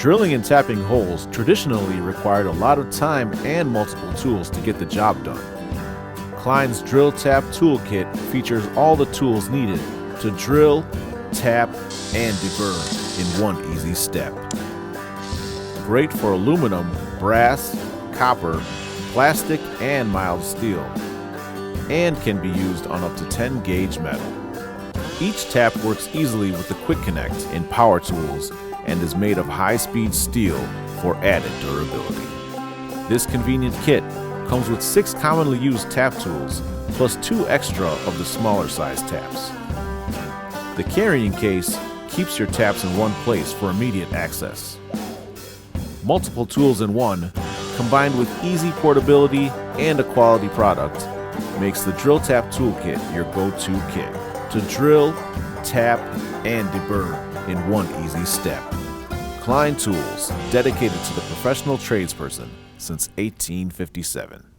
Drilling and tapping holes traditionally required a lot of time and multiple tools to get the job done. Klein's Drill Tap Toolkit features all the tools needed to drill, tap, and deburr in one easy step. Great for aluminum, brass, copper, plastic, and mild steel, and can be used on up to 10 gauge metal. Each tap works easily with the Quick Connect in power tools and is made of high-speed steel for added durability. This convenient kit comes with 6 commonly used tap tools plus 2 extra of the smaller size taps. The carrying case keeps your taps in one place for immediate access. Multiple tools in one, combined with easy portability and a quality product, makes the Drill Tap Toolkit your go-to kit to drill, tap, and deburr in one easy step. Klein Tools, dedicated to the professional tradesperson since 1857.